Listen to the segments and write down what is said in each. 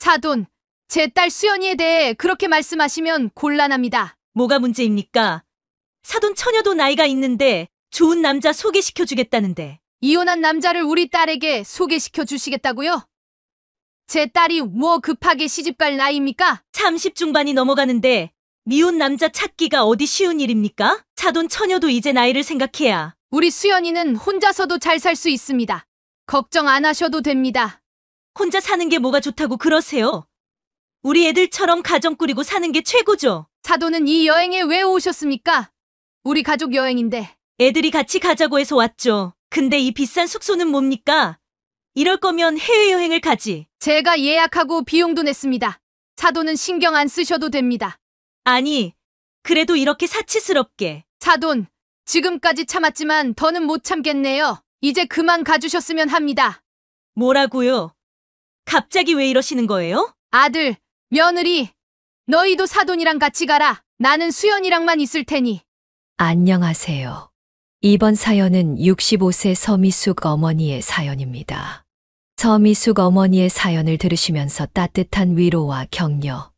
사돈, 제 딸 수연이에 대해 그렇게 말씀하시면 곤란합니다. 뭐가 문제입니까? 사돈 처녀도 나이가 있는데 좋은 남자 소개시켜 주겠다는데. 이혼한 남자를 우리 딸에게 소개시켜 주시겠다고요? 제 딸이 뭐 급하게 시집갈 나이입니까? 30 중반이 넘어가는데 미혼 남자 찾기가 어디 쉬운 일입니까? 사돈 처녀도 이제 나이를 생각해야. 우리 수연이는 혼자서도 잘 살 수 있습니다. 걱정 안 하셔도 됩니다. 혼자 사는 게 뭐가 좋다고 그러세요? 우리 애들처럼 가정 꾸리고 사는 게 최고죠. 사돈은 이 여행에 왜 오셨습니까? 우리 가족 여행인데. 애들이 같이 가자고 해서 왔죠. 근데 이 비싼 숙소는 뭡니까? 이럴 거면 해외여행을 가지. 제가 예약하고 비용도 냈습니다. 사돈은 신경 안 쓰셔도 됩니다. 아니, 그래도 이렇게 사치스럽게. 사돈, 지금까지 참았지만 더는 못 참겠네요. 이제 그만 가주셨으면 합니다. 뭐라고요? 갑자기 왜 이러시는 거예요? 아들, 며느리, 너희도 사돈이랑 같이 가라. 나는 수연이랑만 있을 테니. 안녕하세요. 이번 사연은 65세 서미숙 어머니의 사연입니다. 서미숙 어머니의 사연을 들으시면서 따뜻한 위로와 격려,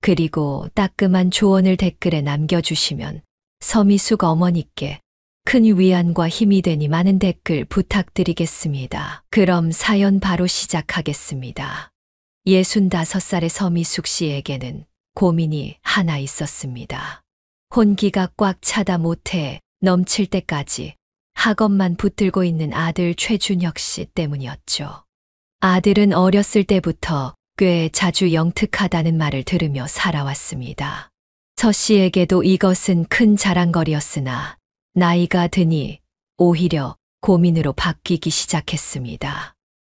그리고 따끔한 조언을 댓글에 남겨주시면 서미숙 어머니께 큰 위안과 힘이 되니 많은 댓글 부탁드리겠습니다. 그럼 사연 바로 시작하겠습니다. 65살의 서미숙 씨에게는 고민이 하나 있었습니다. 혼기가 꽉 차다 못해 넘칠 때까지 학업만 붙들고 있는 아들 최준혁 씨 때문이었죠. 아들은 어렸을 때부터 꽤 자주 영특하다는 말을 들으며 살아왔습니다. 서 씨에게도 이것은 큰 자랑거리였으나 나이가 드니 오히려 고민으로 바뀌기 시작했습니다.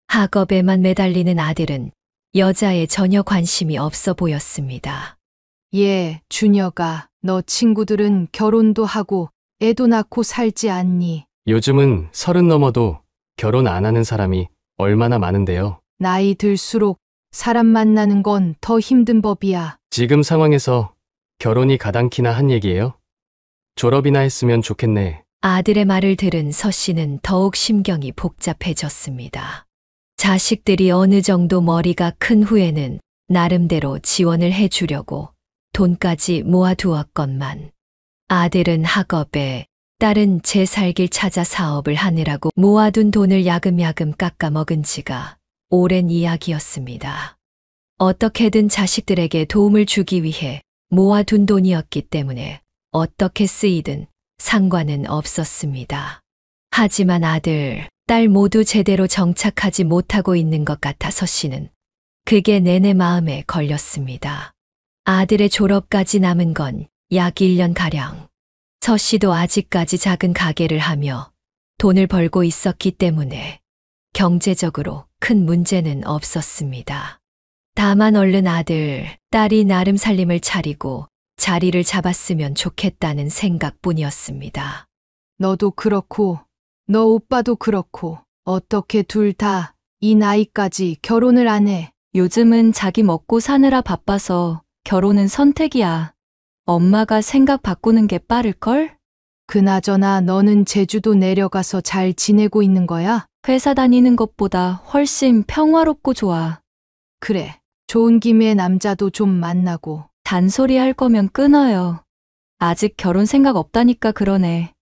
학업에만 매달리는 아들은 여자에 전혀 관심이 없어 보였습니다. 준혁아, 너 친구들은 결혼도 하고 애도 낳고 살지 않니? 요즘은 30 넘어도 결혼 안 하는 사람이 얼마나 많은데요. 나이 들수록 사람 만나는 건 더 힘든 법이야. 지금 상황에서 결혼이 가당키나 한 얘기예요? 졸업이나 했으면 좋겠네. 아들의 말을 들은 서 씨는 더욱 심경이 복잡해졌습니다. 자식들이 어느 정도 머리가 큰 후에는 나름대로 지원을 해주려고 돈까지 모아두었건만 아들은 학업에, 딸은 제 살길 찾아 사업을 하느라고 모아둔 돈을 야금야금 깎아먹은 지가 오랜 이야기였습니다. 어떻게든 자식들에게 도움을 주기 위해 모아둔 돈이었기 때문에 어떻게 쓰이든 상관은 없었습니다. 하지만 아들, 딸 모두 제대로 정착하지 못하고 있는 것 같아 서 씨는 그게 내내 마음에 걸렸습니다. 아들의 졸업까지 남은 건 약 1년가량. 서 씨도 아직까지 작은 가게를 하며 돈을 벌고 있었기 때문에 경제적으로 큰 문제는 없었습니다. 다만 얼른 아들, 딸이 나름 살림을 차리고 자리를 잡았으면 좋겠다는 생각뿐이었습니다. 너도 그렇고 너 오빠도 그렇고 어떻게 둘 다 이 나이까지 결혼을 안 해? 요즘은 자기 먹고 사느라 바빠서 결혼은 선택이야. 엄마가 생각 바꾸는 게 빠를걸? 그나저나 너는 제주도 내려가서 잘 지내고 있는 거야? 회사 다니는 것보다 훨씬 평화롭고 좋아. 그래, 좋은 김에 남자도 좀 만나고. 잔소리 할 거면 끊어요. 아직 결혼 생각 없다니까 그러네.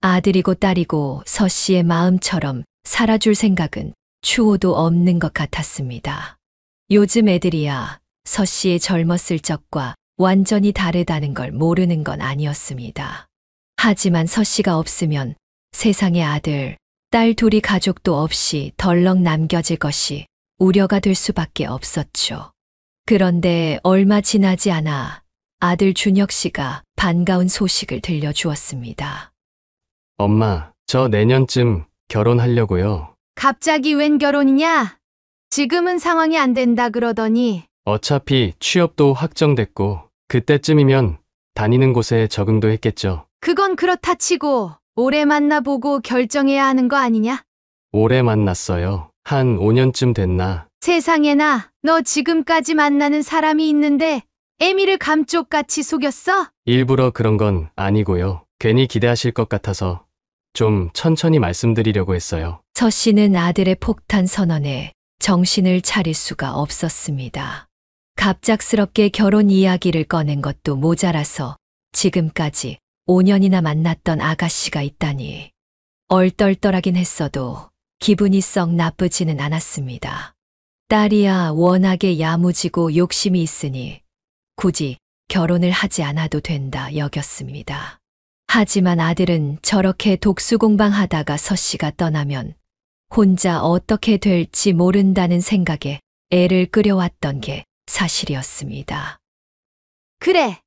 아들이고 딸이고 서 씨의 마음처럼 살아줄 생각은 추호도 없는 것 같았습니다. 요즘 애들이야 서 씨의 젊었을 적과 완전히 다르다는 걸 모르는 건 아니었습니다. 하지만 서 씨가 없으면 세상에 아들, 딸 둘이 가족도 없이 덜렁 남겨질 것이 우려가 될 수밖에 없었죠. 그런데 얼마 지나지 않아 아들 준혁 씨가 반가운 소식을 들려주었습니다. 엄마, 저 내년쯤 결혼하려고요. 갑자기 웬 결혼이냐? 지금은 상황이 안 된다 그러더니. 어차피 취업도 확정됐고 그때쯤이면 다니는 곳에 적응도 했겠죠. 그건 그렇다 치고 오래 만나보고 결정해야 하는 거 아니냐? 오래 만났어요. 한 5년쯤 됐나? 세상에나, 너 지금까지 만나는 사람이 있는데 애미를 감쪽같이 속였어? 일부러 그런 건 아니고요. 괜히 기대하실 것 같아서 좀 천천히 말씀드리려고 했어요. 서 씨는 아들의 폭탄 선언에 정신을 차릴 수가 없었습니다. 갑작스럽게 결혼 이야기를 꺼낸 것도 모자라서 지금까지 5년이나 만났던 아가씨가 있다니 얼떨떨하긴 했어도 기분이 썩 나쁘지는 않았습니다. 딸이야 워낙에 야무지고 욕심이 있으니 굳이 결혼을 하지 않아도 된다 여겼습니다. 하지만 아들은 저렇게 독수공방하다가 서씨가 떠나면 혼자 어떻게 될지 모른다는 생각에 애를 끌여왔던 게 사실이었습니다. 그래,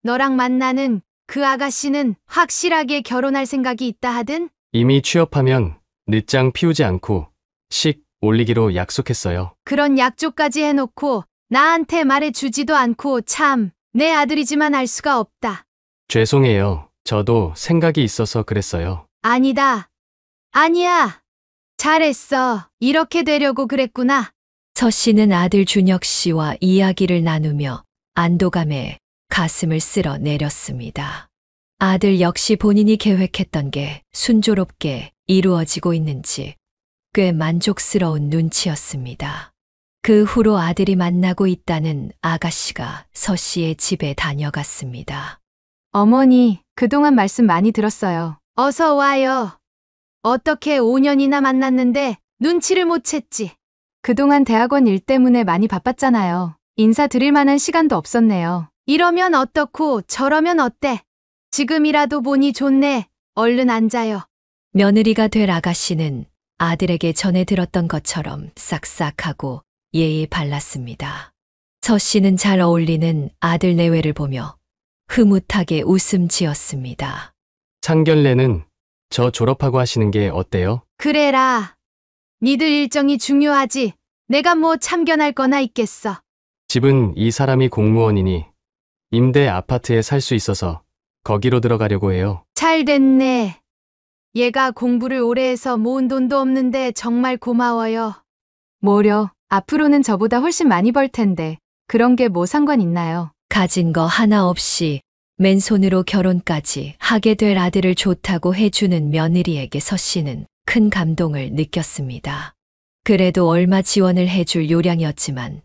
너랑 만나는 그 아가씨는 확실하게 결혼할 생각이 있다 하든? 이미 취업하면 늦장 피우지 않고 식 올리기로 약속했어요. 그런 약조까지 해놓고 나한테 말해주지도 않고 참 내 아들이지만 알 수가 없다. 죄송해요. 저도 생각이 있어서 그랬어요. 아니다. 아니야. 잘했어. 이렇게 되려고 그랬구나. 서씨는 아들 준혁 씨와 이야기를 나누며 안도감에 가슴을 쓸어 내렸습니다. 아들 역시 본인이 계획했던 게 순조롭게 이루어지고 있는지 꽤 만족스러운 눈치였습니다. 그 후로 아들이 만나고 있다는 아가씨가 서씨의 집에 다녀갔습니다. 어머니, 그동안 말씀 많이 들었어요. 어서 와요. 어떻게 5년이나 만났는데 눈치를 못 챘지. 그동안 대학원 일 때문에 많이 바빴잖아요. 인사드릴 만한 시간도 없었네요. 이러면 어떻고 저러면 어때? 지금이라도 보니 좋네. 얼른 앉아요. 며느리가 될 아가씨는 아들에게 전해 들었던 것처럼 싹싹하고 예의 발랐습니다. 서씨는 잘 어울리는 아들 내외를 보며 흐뭇하게 웃음 지었습니다. 상견례는 저 졸업하고 하시는 게 어때요? 그래라. 니들 일정이 중요하지. 내가 뭐 참견할 거나 있겠어. 집은 이 사람이 공무원이니 임대 아파트에 살 수 있어서 거기로 들어가려고 해요. 잘 됐네. 얘가 공부를 오래 해서 모은 돈도 없는데 정말 고마워요. 뭐려, 앞으로는 저보다 훨씬 많이 벌 텐데 그런 게 뭐 상관 있나요? 가진 거 하나 없이 맨손으로 결혼까지 하게 될 아들을 좋다고 해주는 며느리에게 서씨는 큰 감동을 느꼈습니다. 그래도 얼마 지원을 해줄 요량이었지만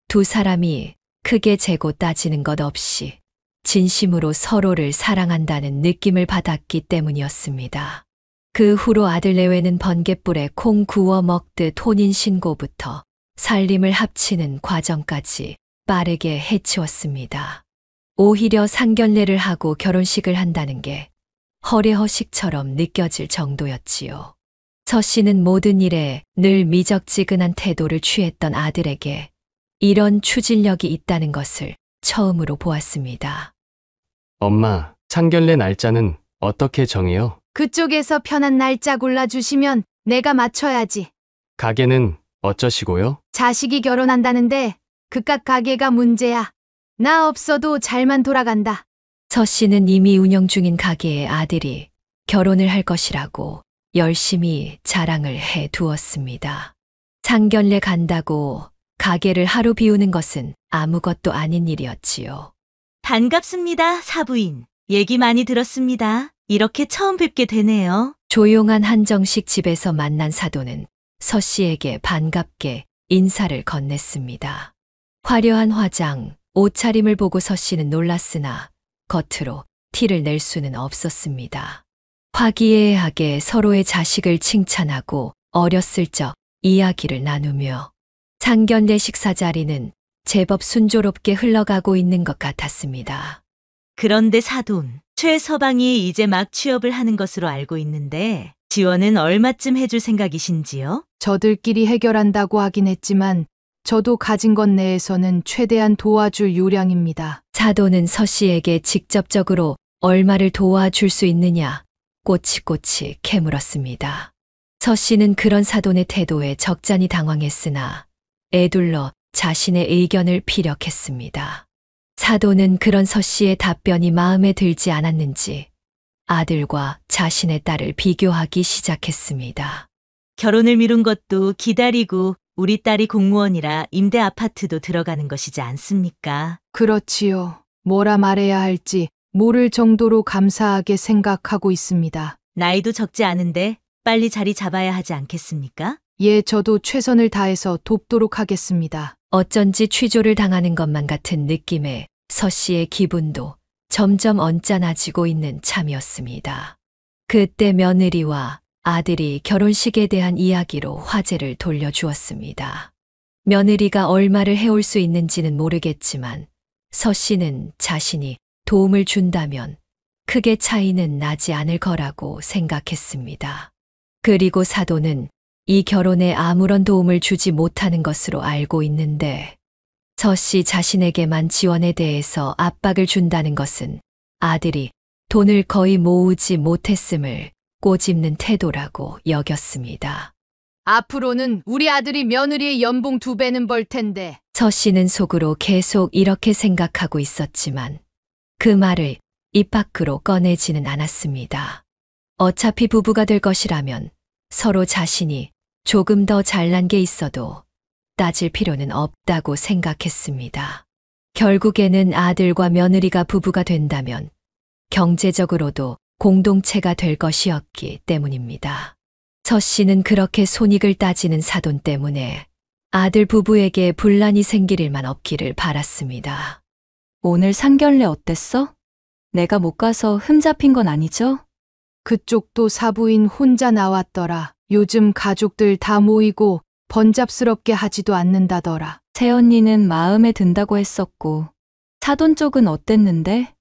두 사람이 크게 재고 따지는 것 없이 진심으로 서로를 사랑한다는 느낌을 받았기 때문이었습니다. 그 후로 아들 내외는 번갯불에 콩 구워 먹듯 혼인신고부터 살림을 합치는 과정까지 빠르게 해치웠습니다. 오히려 상견례를 하고 결혼식을 한다는 게 허례허식처럼 느껴질 정도였지요. 서씨는 모든 일에 늘 미적지근한 태도를 취했던 아들에게 이런 추진력이 있다는 것을 처음으로 보았습니다. 엄마, 상견례 날짜는 어떻게 정해요? 그쪽에서 편한 날짜 골라주시면 내가 맞춰야지. 가게는 어쩌시고요? 자식이 결혼한다는데 그깟 가게가 문제야. 나 없어도 잘만 돌아간다. 서씨는 이미 운영 중인 가게의 아들이 결혼을 할 것이라고 열심히 자랑을 해 두었습니다. 상견례 간다고 가게를 하루 비우는 것은 아무것도 아닌 일이었지요. 반갑습니다, 사부인. 얘기 많이 들었습니다. 이렇게 처음 뵙게 되네요. 조용한 한정식 집에서 만난 사돈은 서씨에게 반갑게 인사를 건넸습니다. 화려한 화장, 옷차림을 보고 서씨는 놀랐으나 겉으로 티를 낼 수는 없었습니다. 화기애애하게 서로의 자식을 칭찬하고 어렸을 적 이야기를 나누며 상견례 식사 자리는 제법 순조롭게 흘러가고 있는 것 같았습니다. 그런데 사돈, 최 서방이 이제 막 취업을 하는 것으로 알고 있는데 지원은 얼마쯤 해줄 생각이신지요? 저들끼리 해결한다고 하긴 했지만 저도 가진 것 내에서는 최대한 도와줄 요량입니다. 사돈은 서씨에게 직접적으로 얼마를 도와줄 수 있느냐 꼬치꼬치 캐물었습니다. 서씨는 그런 사돈의 태도에 적잖이 당황했으나 애둘러 자신의 의견을 피력했습니다. 사돈은 그런 서씨의 답변이 마음에 들지 않았는지 아들과 자신의 딸을 비교하기 시작했습니다. 결혼을 미룬 것도 기다리고 우리 딸이 공무원이라 임대 아파트도 들어가는 것이지 않습니까? 그렇지요. 뭐라 말해야 할지 모를 정도로 감사하게 생각하고 있습니다. 나이도 적지 않은데 빨리 자리 잡아야 하지 않겠습니까? 예, 저도 최선을 다해서 돕도록 하겠습니다. 어쩐지 취조를 당하는 것만 같은 느낌에 서 씨의 기분도 점점 언짢아지고 있는 참이었습니다. 그때 며느리와 아들이 결혼식에 대한 이야기로 화제를 돌려주었습니다. 며느리가 얼마를 해올 수 있는지는 모르겠지만 서 씨는 자신이 도움을 준다면 크게 차이는 나지 않을 거라고 생각했습니다. 그리고 사돈은 이 결혼에 아무런 도움을 주지 못하는 것으로 알고 있는데 서 씨 자신에게만 지원에 대해서 압박을 준다는 것은 아들이 돈을 거의 모으지 못했음을 꼬집는 태도라고 여겼습니다. 앞으로는 우리 아들이 며느리의 연봉 2배는 벌 텐데. 서 씨는 속으로 계속 이렇게 생각하고 있었지만 그 말을 입 밖으로 꺼내지는 않았습니다. 어차피 부부가 될 것이라면 서로 자신이 조금 더 잘난 게 있어도 따질 필요는 없다고 생각했습니다. 결국에는 아들과 며느리가 부부가 된다면 경제적으로도 공동체가 될 것이었기 때문입니다. 서 씨는 그렇게 손익을 따지는 사돈 때문에 아들 부부에게 분란이 생길 일만 없기를 바랐습니다. 오늘 상견례 어땠어? 내가 못 가서 흠잡힌 건 아니죠? 그쪽도 사부인 혼자 나왔더라. 요즘 가족들 다 모이고 번잡스럽게 하지도 않는다더라. 새언니는 마음에 든다고 했었고, 사돈 쪽은 어땠는데?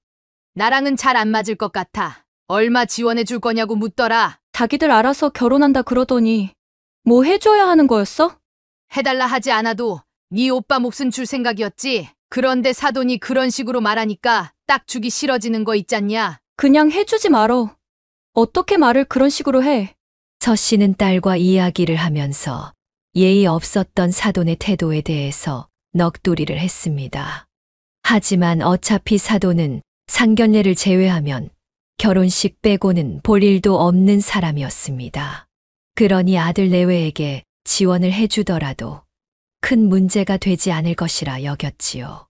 나랑은 잘 안 맞을 것 같아. 얼마 지원해 줄 거냐고 묻더라. 자기들 알아서 결혼한다 그러더니 뭐 해줘야 하는 거였어? 해달라 하지 않아도 네 오빠 몫은 줄 생각이었지. 그런데 사돈이 그런 식으로 말하니까 딱 주기 싫어지는 거 있잖냐. 그냥 해주지 말어. 어떻게 말을 그런 식으로 해? 서 씨는 딸과 이야기를 하면서 예의 없었던 사돈의 태도에 대해서 넋두리를 했습니다. 하지만 어차피 사돈은 상견례를 제외하면 결혼식 빼고는 볼 일도 없는 사람이었습니다. 그러니 아들 내외에게 지원을 해주더라도 큰 문제가 되지 않을 것이라 여겼지요.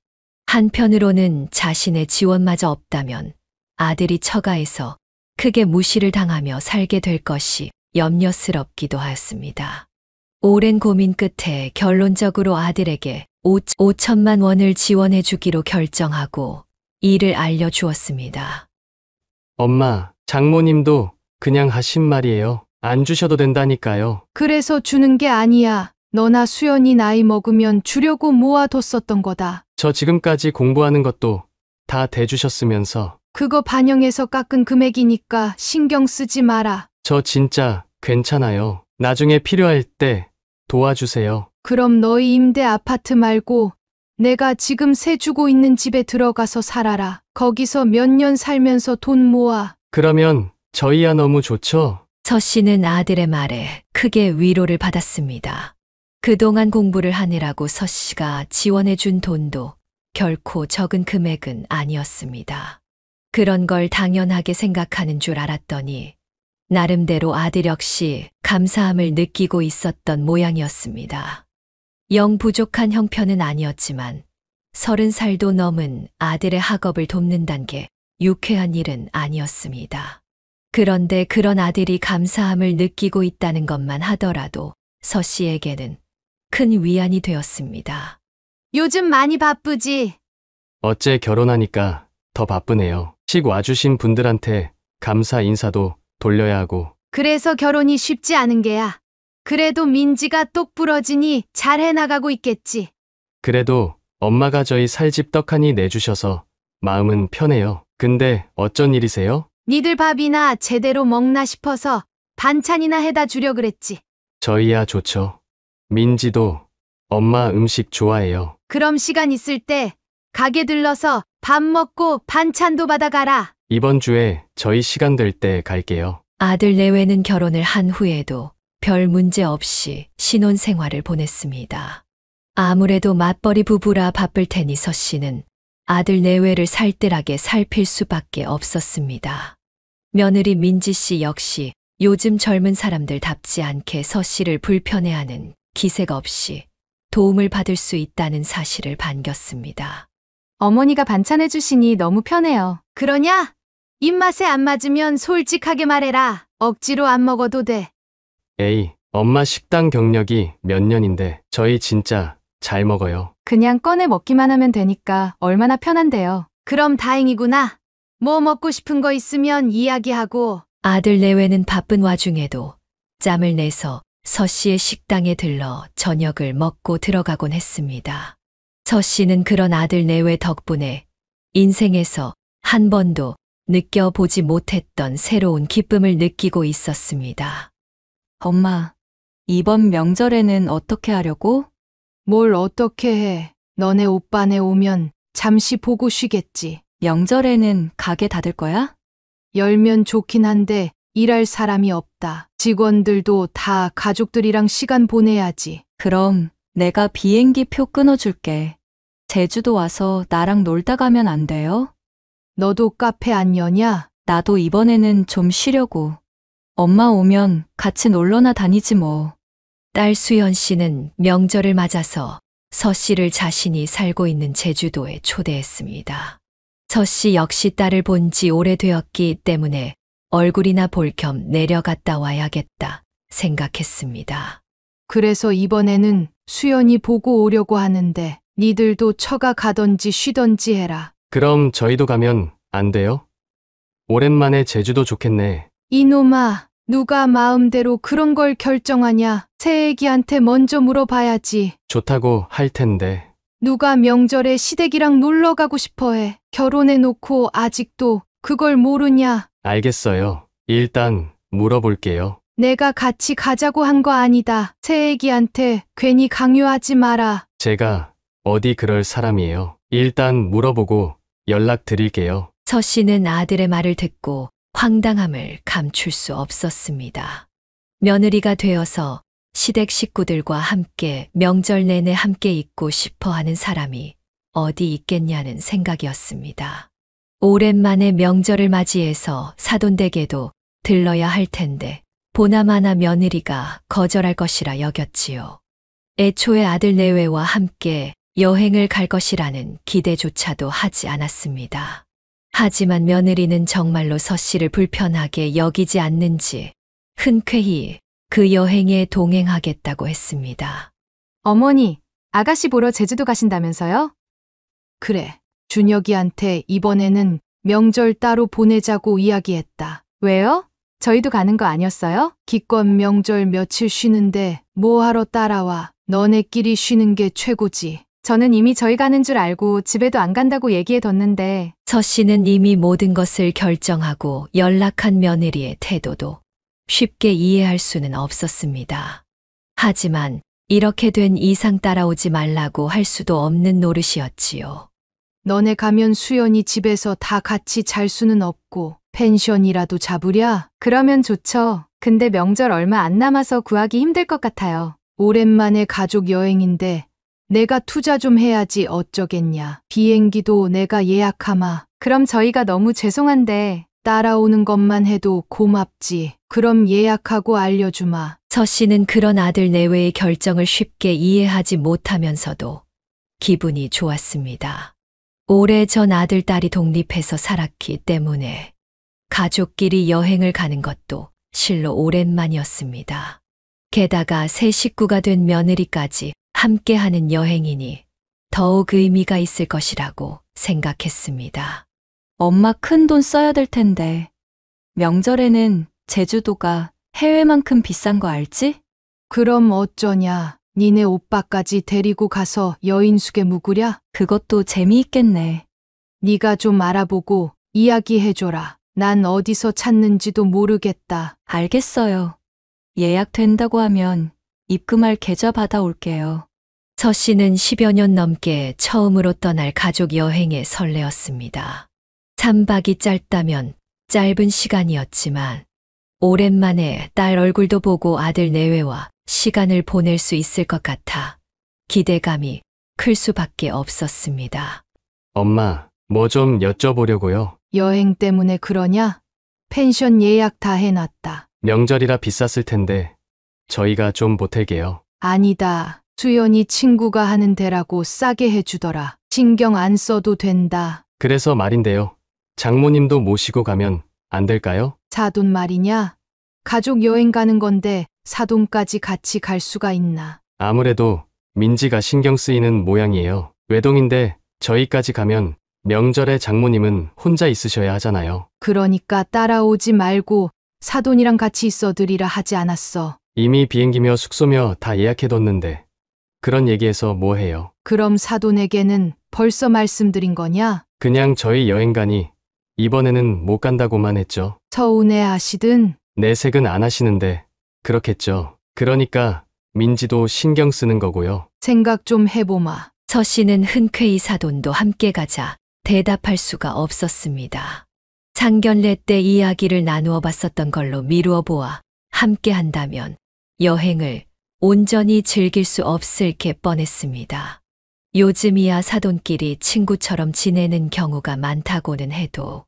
한편으로는 자신의 지원마저 없다면 아들이 처가에서 크게 무시를 당하며 살게 될 것이 염려스럽기도 하였습니다. 오랜 고민 끝에 결론적으로 아들에게 5천만 원을 지원해 주기로 결정하고 이를 알려주었습니다. 엄마, 장모님도 그냥 하신 말이에요. 안 주셔도 된다니까요. 그래서 주는 게 아니야. 너나 수연이 나이 먹으면 주려고 모아뒀었던 거다. 저 지금까지 공부하는 것도 다 대주셨으면서 그거 반영해서 깎은 금액이니까 신경 쓰지 마라. 저 진짜 괜찮아요. 나중에 필요할 때 도와주세요. 그럼 너희 임대 아파트 말고 내가 지금 세 주고 있는 집에 들어가서 살아라. 거기서 몇 년 살면서 돈 모아. 그러면 저희야 너무 좋죠? 서 씨는 아들의 말에 크게 위로를 받았습니다. 그동안 공부를 하느라고 서 씨가 지원해 준 돈도 결코 적은 금액은 아니었습니다. 그런 걸 당연하게 생각하는 줄 알았더니 나름대로 아들 역시 감사함을 느끼고 있었던 모양이었습니다. 영 부족한 형편은 아니었지만 30살도 넘은 아들의 학업을 돕는다는 게 유쾌한 일은 아니었습니다. 그런데 그런 아들이 감사함을 느끼고 있다는 것만 하더라도 서 씨에게는 큰 위안이 되었습니다. 요즘 많이 바쁘지? 어째 결혼하니까 더 바쁘네요. 식 와주신 분들한테 감사 인사도 돌려야 하고. 그래서 결혼이 쉽지 않은 게야. 그래도 민지가 똑 부러지니 잘 해나가고 있겠지. 그래도 엄마가 저희 살집 떡하니 내주셔서 마음은 편해요. 근데 어쩐 일이세요? 니들 밥이나 제대로 먹나 싶어서 반찬이나 해다 주려 그랬지. 저희야 좋죠. 민지도 엄마 음식 좋아해요. 그럼 시간 있을 때 가게 들러서 밥 먹고 반찬도 받아가라. 이번 주에 저희 시간 될 때 갈게요. 아들 내외는 결혼을 한 후에도 별 문제 없이 신혼생활을 보냈습니다. 아무래도 맞벌이 부부라 바쁠 테니 서 씨는 아들 내외를 살뜰하게 살필 수밖에 없었습니다. 며느리 민지 씨 역시 요즘 젊은 사람들답지 않게 서 씨를 불편해하는 기색 없이 도움을 받을 수 있다는 사실을 반겼습니다. 어머니가 반찬해 주시니 너무 편해요. 그러냐? 입맛에 안 맞으면 솔직하게 말해라. 억지로 안 먹어도 돼. 에이, 엄마 식당 경력이 몇 년인데 저희 진짜 잘 먹어요. 그냥 꺼내 먹기만 하면 되니까 얼마나 편한데요. 그럼 다행이구나. 뭐 먹고 싶은 거 있으면 이야기하고. 아들 내외는 바쁜 와중에도 짬을 내서 서 씨의 식당에 들러 저녁을 먹고 들어가곤 했습니다. 서 씨는 그런 아들 내외 덕분에 인생에서 한 번도 느껴보지 못했던 새로운 기쁨을 느끼고 있었습니다. 엄마, 이번 명절에는 어떻게 하려고? 뭘 어떻게 해. 너네 오빠네 오면 잠시 보고 쉬겠지. 명절에는 가게 닫을 거야? 열면 좋긴 한데 일할 사람이 없다. 직원들도 다 가족들이랑 시간 보내야지. 그럼 내가 비행기 표 끊어줄게. 제주도 와서 나랑 놀다 가면 안 돼요? 너도 카페 안 여냐? 나도 이번에는 좀 쉬려고. 엄마 오면 같이 놀러나 다니지 뭐. 딸 수연 씨는 명절을 맞아서 서 씨를 자신이 살고 있는 제주도에 초대했습니다. 서 씨 역시 딸을 본 지 오래되었기 때문에 얼굴이나 볼 겸 내려갔다 와야겠다 생각했습니다. 그래서 이번에는 수연이 보고 오려고 하는데 니들도 처가 가던지 쉬던지 해라. 그럼 저희도 가면 안 돼요? 오랜만에 제주도 좋겠네. 이놈아, 누가 마음대로 그런 걸 결정하냐? 새애기한테 먼저 물어봐야지. 좋다고 할 텐데. 누가 명절에 시댁이랑 놀러 가고 싶어 해. 결혼해놓고 아직도 그걸 모르냐? 알겠어요. 일단 물어볼게요. 내가 같이 가자고 한 거 아니다. 새애기한테 괜히 강요하지 마라. 제가 어디 그럴 사람이에요. 일단 물어보고 연락 드릴게요. 서 씨는 아들의 말을 듣고 황당함을 감출 수 없었습니다. 며느리가 되어서 시댁 식구들과 함께 명절 내내 함께 있고 싶어 하는 사람이 어디 있겠냐는 생각이었습니다. 오랜만에 명절을 맞이해서 사돈댁에도 들러야 할 텐데 보나마나 며느리가 거절할 것이라 여겼지요. 애초에 아들 내외와 함께 여행을 갈 것이라는 기대조차도 하지 않았습니다. 하지만 며느리는 정말로 서 씨를 불편하게 여기지 않는지 흔쾌히 그 여행에 동행하겠다고 했습니다. 어머니, 아가씨 보러 제주도 가신다면서요? 그래, 준혁이한테 이번에는 명절 따로 보내자고 이야기했다. 왜요? 저희도 가는 거 아니었어요? 기껏 명절 며칠 쉬는데 뭐하러 따라와. 너네끼리 쉬는 게 최고지. 저는 이미 저희 가는 줄 알고 집에도 안 간다고 얘기해뒀는데. 서 씨는 이미 모든 것을 결정하고 연락한 며느리의 태도도 쉽게 이해할 수는 없었습니다. 하지만 이렇게 된 이상 따라오지 말라고 할 수도 없는 노릇이었지요. 너네 가면 수연이 집에서 다 같이 잘 수는 없고 펜션이라도 잡으랴? 그러면 좋죠. 근데 명절 얼마 안 남아서 구하기 힘들 것 같아요. 오랜만에 가족 여행인데 내가 투자 좀 해야지 어쩌겠냐. 비행기도 내가 예약하마. 그럼 저희가 너무 죄송한데 따라오는 것만 해도 고맙지. 그럼 예약하고 알려주마. 서 씨는 그런 아들 내외의 결정을 쉽게 이해하지 못하면서도 기분이 좋았습니다. 오래전 아들, 딸이 독립해서 살았기 때문에 가족끼리 여행을 가는 것도 실로 오랜만이었습니다. 게다가 새 식구가 된 며느리까지 함께하는 여행이니 더욱 의미가 있을 것이라고 생각했습니다. 엄마 큰 돈 써야 될 텐데. 명절에는 제주도가 해외만큼 비싼 거 알지? 그럼 어쩌냐. 니네 오빠까지 데리고 가서 여인숙에 묵으랴? 그것도 재미있겠네. 네가 좀 알아보고 이야기해줘라. 난 어디서 찾는지도 모르겠다. 알겠어요. 예약된다고 하면 입금할 계좌 받아올게요. 서 씨는 10여 년 넘게 처음으로 떠날 가족 여행에 설레었습니다. 3박이 짧다면 짧은 시간이었지만 오랜만에 딸 얼굴도 보고 아들 내외와 시간을 보낼 수 있을 것 같아 기대감이 클 수밖에 없었습니다. 엄마, 뭐 좀 여쭤보려고요. 여행 때문에 그러냐? 펜션 예약 다 해놨다. 명절이라 비쌌을 텐데 저희가 좀 보탤게요. 아니다. 수연이 친구가 하는 데라고 싸게 해주더라. 신경 안 써도 된다. 그래서 말인데요. 장모님도 모시고 가면 안 될까요? 사돈 말이냐? 가족 여행 가는 건데 사돈까지 같이 갈 수가 있나. 아무래도 민지가 신경 쓰이는 모양이에요. 외동인데 저희까지 가면 명절에 장모님은 혼자 있으셔야 하잖아요. 그러니까 따라오지 말고 사돈이랑 같이 있어드리라 하지 않았어. 이미 비행기며 숙소며 다 예약해뒀는데 그런 얘기해서 뭐 해요? 그럼 사돈에게는 벌써 말씀드린 거냐? 그냥 저희 여행 가니 이번에는 못 간다고만 했죠. 서운해 하시든. 내색은 안 하시는데 그렇겠죠. 그러니까 민지도 신경 쓰는 거고요. 생각 좀 해보마. 서 씨는 흔쾌히 사돈도 함께 가자 대답할 수가 없었습니다. 상견례 때 이야기를 나누어 봤었던 걸로 미루어 보아 함께 한다면 여행을 온전히 즐길 수 없을 게 뻔했습니다. 요즘이야 사돈끼리 친구처럼 지내는 경우가 많다고는 해도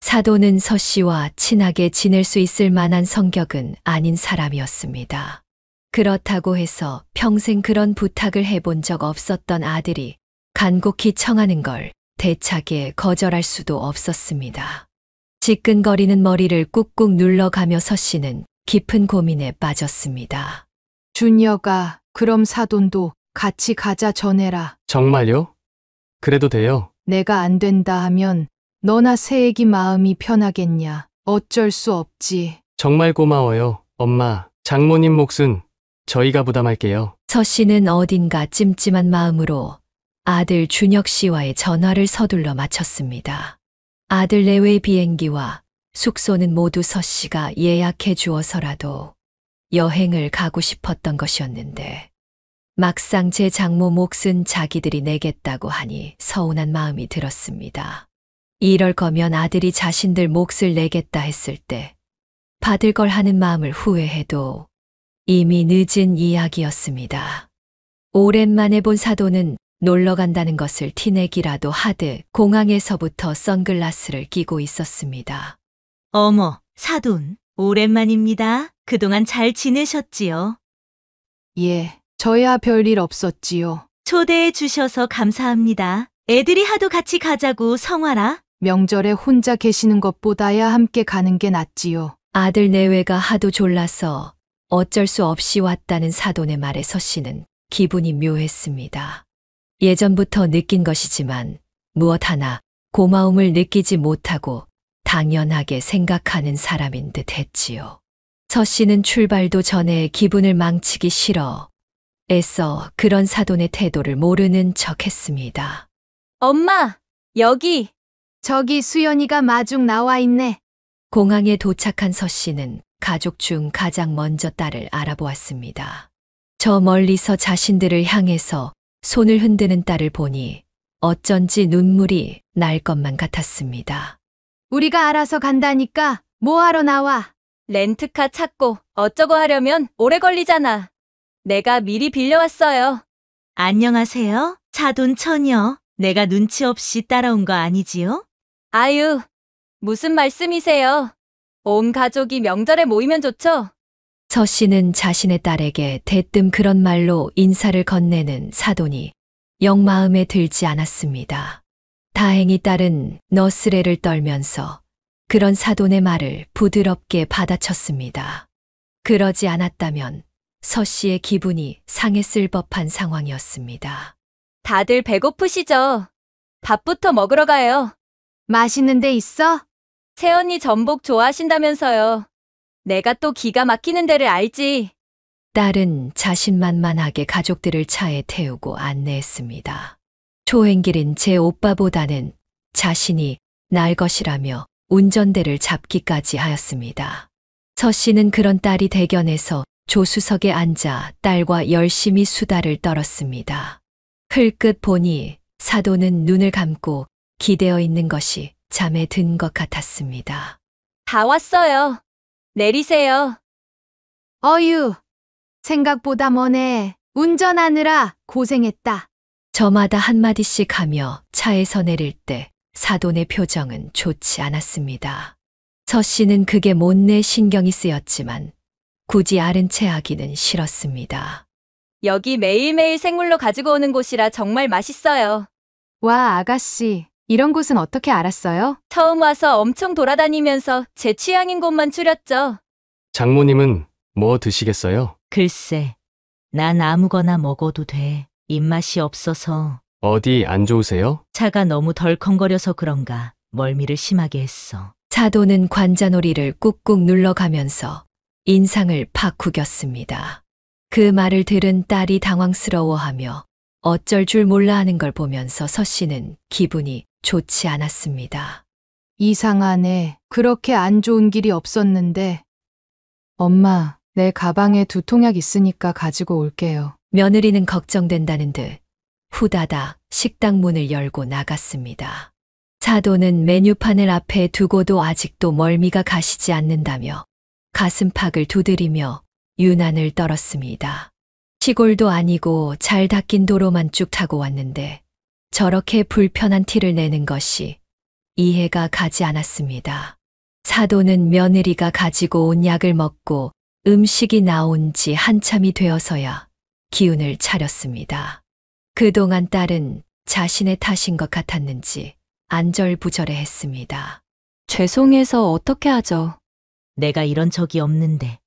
사돈은 서 씨와 친하게 지낼 수 있을 만한 성격은 아닌 사람이었습니다. 그렇다고 해서 평생 그런 부탁을 해본 적 없었던 아들이 간곡히 청하는 걸 대차게 거절할 수도 없었습니다. 지끈거리는 머리를 꾹꾹 눌러가며 서 씨는 깊은 고민에 빠졌습니다. 준여가 그럼 사돈도 같이 가자 전해라. 정말요? 그래도 돼요. 내가 안 된다 하면 너나 새애기 마음이 편하겠냐. 어쩔 수 없지. 정말 고마워요. 엄마, 장모님 몫은 저희가 부담할게요. 서 씨는 어딘가 찜찜한 마음으로 아들 준혁 씨와의 전화를 서둘러 마쳤습니다. 아들 내외 비행기와 숙소는 모두 서 씨가 예약해 주어서라도 여행을 가고 싶었던 것이었는데 막상 제 장모 몫은 자기들이 내겠다고 하니 서운한 마음이 들었습니다. 이럴 거면 아들이 자신들 몫을 내겠다 했을 때 받을 걸 하는 마음을 후회해도 이미 늦은 이야기였습니다. 오랜만에 본 사돈은 놀러 간다는 것을 티내기라도 하듯 공항에서부터 선글라스를 끼고 있었습니다. 어머, 사돈, 오랜만입니다. 그동안 잘 지내셨지요? 예, 저야 별일 없었지요. 초대해 주셔서 감사합니다. 애들이 하도 같이 가자고 성화라. 명절에 혼자 계시는 것보다야 함께 가는 게 낫지요. 아들 내외가 하도 졸라서 어쩔 수 없이 왔다는 사돈의 말에 서 씨는 기분이 묘했습니다. 예전부터 느낀 것이지만 무엇 하나 고마움을 느끼지 못하고 당연하게 생각하는 사람인 듯 했지요. 서 씨는 출발도 전에 기분을 망치기 싫어 애써 그런 사돈의 태도를 모르는 척 했습니다. 엄마, 여기. 저기 수연이가 마중 나와 있네. 공항에 도착한 서 씨는 가족 중 가장 먼저 딸을 알아보았습니다. 저 멀리서 자신들을 향해서 손을 흔드는 딸을 보니 어쩐지 눈물이 날 것만 같았습니다. 우리가 알아서 간다니까 뭐하러 나와. 렌트카 찾고 어쩌고 하려면 오래 걸리잖아. 내가 미리 빌려왔어요. 안녕하세요. 사돈 처녀. 내가 눈치 없이 따라온 거 아니지요? 아유, 무슨 말씀이세요? 온 가족이 명절에 모이면 좋죠? 서 씨는 자신의 딸에게 대뜸 그런 말로 인사를 건네는 사돈이 영 마음에 들지 않았습니다. 다행히 딸은 너스레를 떨면서 그런 사돈의 말을 부드럽게 받아쳤습니다. 그러지 않았다면 서 씨의 기분이 상했을 법한 상황이었습니다. 다들 배고프시죠? 밥부터 먹으러 가요. 맛있는 데 있어? 새언니 전복 좋아하신다면서요. 내가 또 기가 막히는 데를 알지. 딸은 자신만만하게 가족들을 차에 태우고 안내했습니다. 초행길인 제 오빠보다는 자신이 날 것이라며 운전대를 잡기까지 하였습니다. 서 씨는 그런 딸이 대견해서 조수석에 앉아 딸과 열심히 수다를 떨었습니다. 흘끗 보니 사돈은 눈을 감고 기대어 있는 것이 잠에 든 것 같았습니다. 다 왔어요. 내리세요. 어휴, 생각보다 머네. 운전하느라 고생했다. 저마다 한마디씩 하며 차에서 내릴 때 사돈의 표정은 좋지 않았습니다. 서 씨는 그게 못내 신경이 쓰였지만 굳이 아른 채 하기는 싫었습니다. 여기 매일매일 생물로 가지고 오는 곳이라 정말 맛있어요. 와, 아가씨. 이런 곳은 어떻게 알았어요? 처음 와서 엄청 돌아다니면서 제 취향인 곳만 추렸죠. 장모님은 뭐 드시겠어요? 글쎄, 난 아무거나 먹어도 돼. 입맛이 없어서 어디 안 좋으세요? 차가 너무 덜컹거려서 그런가 멀미를 심하게 했어. 사돈은 관자놀이를 꾹꾹 눌러가면서 인상을 팍 구겼습니다. 그 말을 들은 딸이 당황스러워하며 어쩔 줄 몰라 하는 걸 보면서 서 씨는 기분이 좋지 않았습니다. 이상하네. 그렇게 안 좋은 길이 없었는데. 엄마, 내 가방에 두통약 있으니까 가지고 올게요. 며느리는 걱정된다는 듯 후다닥 식당 문을 열고 나갔습니다. 사돈은 메뉴판을 앞에 두고도 아직도 멀미가 가시지 않는다며 가슴팍을 두드리며 유난을 떨었습니다. 시골도 아니고 잘 닦인 도로만 쭉 타고 왔는데 저렇게 불편한 티를 내는 것이 이해가 가지 않았습니다. 사돈은 며느리가 가지고 온 약을 먹고 음식이 나온 지 한참이 되어서야 기운을 차렸습니다. 그동안 딸은 자신의 탓인 것 같았는지 안절부절해했습니다. 죄송해서 어떻게 하죠? 내가 이런 적이 없는데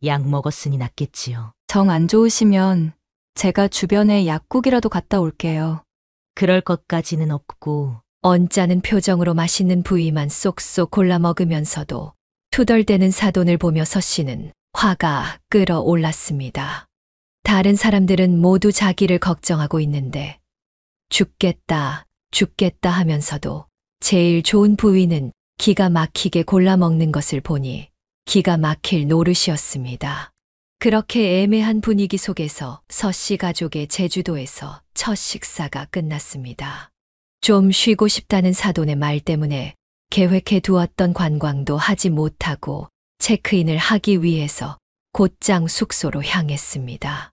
약 먹었으니 낫겠지요. 정 안 좋으시면 제가 주변에 약국이라도 갔다 올게요. 그럴 것까지는 없고 언짢은 표정으로 맛있는 부위만 쏙쏙 골라 먹으면서도 투덜대는 사돈을 보며 서 씨는 화가 끓어올랐습니다. 다른 사람들은 모두 자기를 걱정하고 있는데 죽겠다, 죽겠다 하면서도 제일 좋은 부위는 기가 막히게 골라 먹는 것을 보니 기가 막힐 노릇이었습니다. 그렇게 애매한 분위기 속에서 서 씨 가족의 제주도에서 첫 식사가 끝났습니다. 좀 쉬고 싶다는 사돈의 말 때문에 계획해 두었던 관광도 하지 못하고 체크인을 하기 위해서 곧장 숙소로 향했습니다.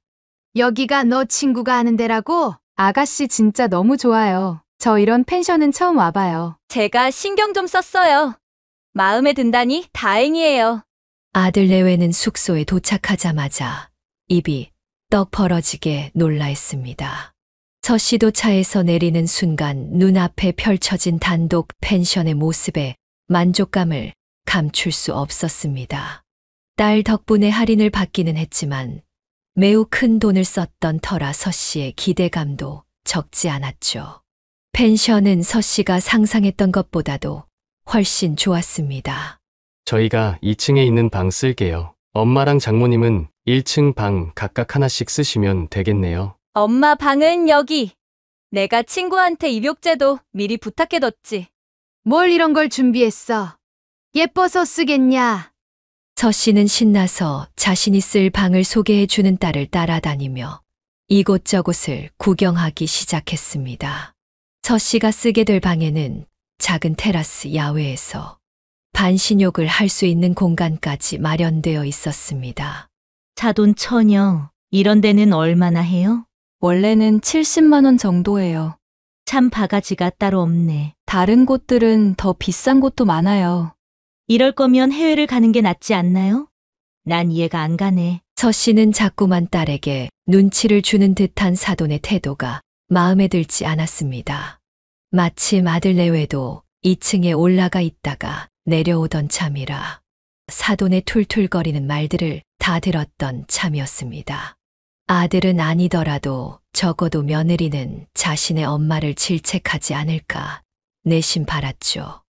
여기가 너 친구가 하는 데라고? 아가씨 진짜 너무 좋아요. 저 이런 펜션은 처음 와봐요. 제가 신경 좀 썼어요. 마음에 든다니 다행이에요. 아들 내외는 숙소에 도착하자마자 입이 떡 벌어지게 놀라했습니다. 서 씨도 차에서 내리는 순간 눈앞에 펼쳐진 단독 펜션의 모습에 만족감을 감출 수 없었습니다. 딸 덕분에 할인을 받기는 했지만 매우 큰 돈을 썼던 터라 서 씨의 기대감도 적지 않았죠. 펜션은 서 씨가 상상했던 것보다도 훨씬 좋았습니다. 저희가 2층에 있는 방 쓸게요. 엄마랑 장모님은 1층 방 각각 하나씩 쓰시면 되겠네요. 엄마 방은 여기. 내가 친구한테 입욕제도 미리 부탁해뒀지. 뭘 이런 걸 준비했어? 예뻐서 쓰겠냐? 서 씨는 신나서 자신이 쓸 방을 소개해 주는 딸을 따라다니며 이곳저곳을 구경하기 시작했습니다. 서 씨가 쓰게 될 방에는 작은 테라스 야외에서 반신욕을 할 수 있는 공간까지 마련되어 있었습니다. 사돈 처녀, 이런 데는 얼마나 해요? 원래는 70만 원 정도예요. 참 바가지가 따로 없네. 다른 곳들은 더 비싼 곳도 많아요. 이럴 거면 해외를 가는 게 낫지 않나요? 난 이해가 안 가네. 서 씨는 자꾸만 딸에게 눈치를 주는 듯한 사돈의 태도가 마음에 들지 않았습니다. 마침 아들 내외도 2층에 올라가 있다가 내려오던 참이라 사돈의 툴툴거리는 말들을 다 들었던 참이었습니다. 아들은 아니더라도 적어도 며느리는 자신의 엄마를 질책하지 않을까 내심 바랐죠.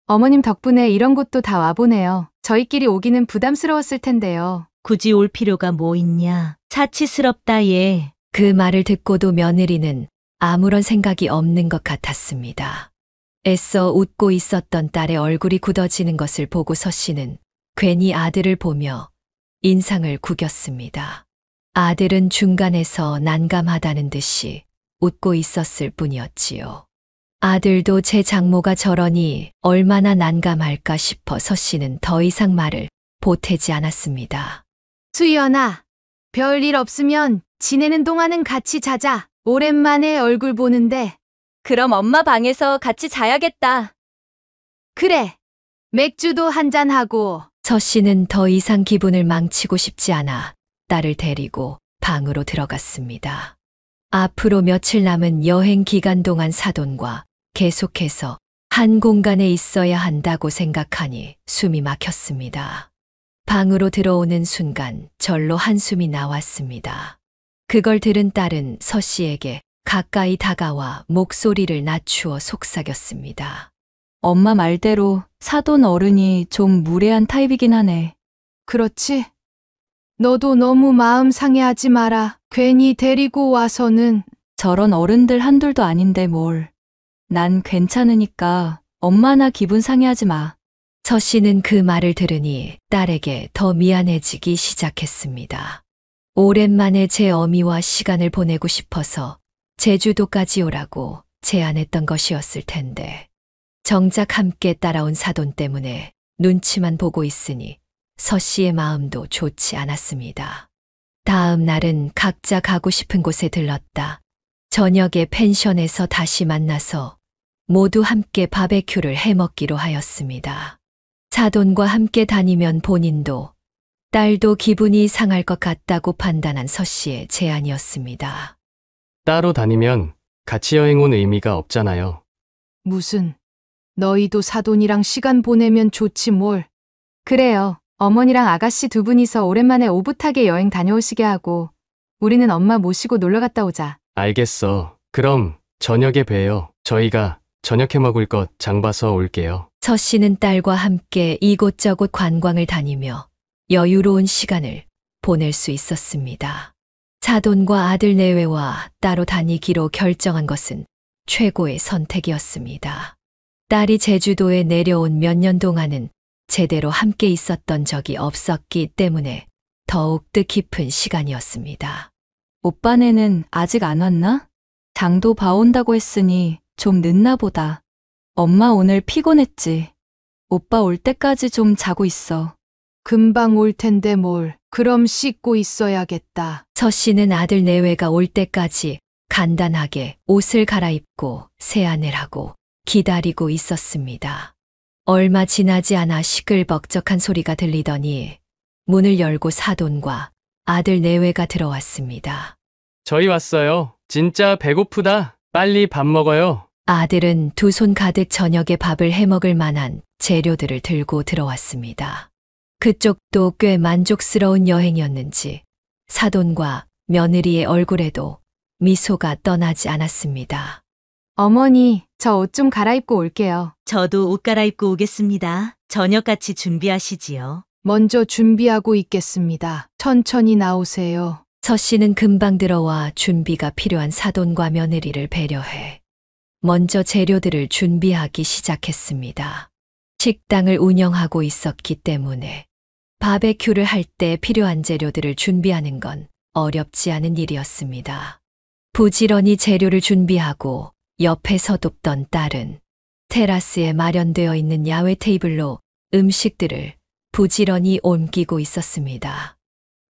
어머님 덕분에 이런 곳도 다 와보네요. 저희끼리 오기는 부담스러웠을 텐데요. 굳이 올 필요가 뭐 있냐. 사치스럽다 얘. 그 말을 듣고도 며느리는 아무런 생각이 없는 것 같았습니다. 애써 웃고 있었던 딸의 얼굴이 굳어지는 것을 보고 서 씨는 괜히 아들을 보며 인상을 구겼습니다. 아들은 중간에서 난감하다는 듯이 웃고 있었을 뿐이었지요. 아들도 제 장모가 저러니 얼마나 난감할까 싶어 서 씨는 더 이상 말을 보태지 않았습니다. 수연아, 별일 없으면 지내는 동안은 같이 자자. 오랜만에 얼굴 보는데. 그럼 엄마 방에서 같이 자야겠다. 그래, 맥주도 한잔하고. 서 씨는 더 이상 기분을 망치고 싶지 않아 딸을 데리고 방으로 들어갔습니다. 앞으로 며칠 남은 여행 기간 동안 사돈과 계속해서 한 공간에 있어야 한다고 생각하니 숨이 막혔습니다. 방으로 들어오는 순간 절로 한숨이 나왔습니다. 그걸 들은 딸은 서 씨에게 가까이 다가와 목소리를 낮추어 속삭였습니다. 엄마 말대로 사돈 어른이 좀 무례한 타입이긴 하네. 그렇지? 너도 너무 마음 상해하지 마라. 괜히 데리고 와서는. 저런 어른들 한둘도 아닌데 뭘. 난 괜찮으니까 엄마나 기분 상해하지 마. 서 씨는 그 말을 들으니 딸에게 더 미안해지기 시작했습니다. 오랜만에 제 어미와 시간을 보내고 싶어서 제주도까지 오라고 제안했던 것이었을 텐데 정작 함께 따라온 사돈 때문에 눈치만 보고 있으니 서 씨의 마음도 좋지 않았습니다. 다음 날은 각자 가고 싶은 곳에 들렀다. 저녁에 펜션에서 다시 만나서 모두 함께 바베큐를 해먹기로 하였습니다. 사돈과 함께 다니면 본인도 딸도 기분이 상할 것 같다고 판단한 서 씨의 제안이었습니다. 따로 다니면 같이 여행 온 의미가 없잖아요. 무슨. 너희도 사돈이랑 시간 보내면 좋지 뭘. 그래요. 어머니랑 아가씨 두 분이서 오랜만에 오붓하게 여행 다녀오시게 하고 우리는 엄마 모시고 놀러 갔다 오자. 알겠어. 그럼 저녁에 봬요. 저희가 저녁 해 먹을 것 장 봐서 올게요. 서 씨는 딸과 함께 이곳저곳 관광을 다니며 여유로운 시간을 보낼 수 있었습니다. 사돈과 아들 내외와 따로 다니기로 결정한 것은 최고의 선택이었습니다. 딸이 제주도에 내려온 몇 년 동안은 제대로 함께 있었던 적이 없었기 때문에 더욱 뜻깊은 시간이었습니다. 오빠네는 아직 안 왔나? 장도 봐온다고 했으니 좀 늦나 보다. 엄마 오늘 피곤했지. 오빠 올 때까지 좀 자고 있어. 금방 올 텐데 뭘. 그럼 씻고 있어야겠다. 서 씨는 아들 내외가 올 때까지 간단하게 옷을 갈아입고 세안을 하고 기다리고 있었습니다. 얼마 지나지 않아 시끌벅적한 소리가 들리더니 문을 열고 사돈과 아들 내외가 들어왔습니다. 저희 왔어요. 진짜 배고프다. 빨리 밥 먹어요. 아들은 두 손 가득 저녁에 밥을 해 먹을 만한 재료들을 들고 들어왔습니다. 그쪽도 꽤 만족스러운 여행이었는지 사돈과 며느리의 얼굴에도 미소가 떠나지 않았습니다. 어머니, 저 옷 좀 갈아입고 올게요. 저도 옷 갈아입고 오겠습니다. 저녁 같이 준비하시지요. 먼저 준비하고 있겠습니다. 천천히 나오세요. 서 씨는 금방 들어와 준비가 필요한 사돈과 며느리를 배려해 먼저 재료들을 준비하기 시작했습니다. 식당을 운영하고 있었기 때문에 바베큐를 할 때 필요한 재료들을 준비하는 건 어렵지 않은 일이었습니다. 부지런히 재료를 준비하고 옆에서 돕던 딸은 테라스에 마련되어 있는 야외 테이블로 음식들을 부지런히 옮기고 있었습니다.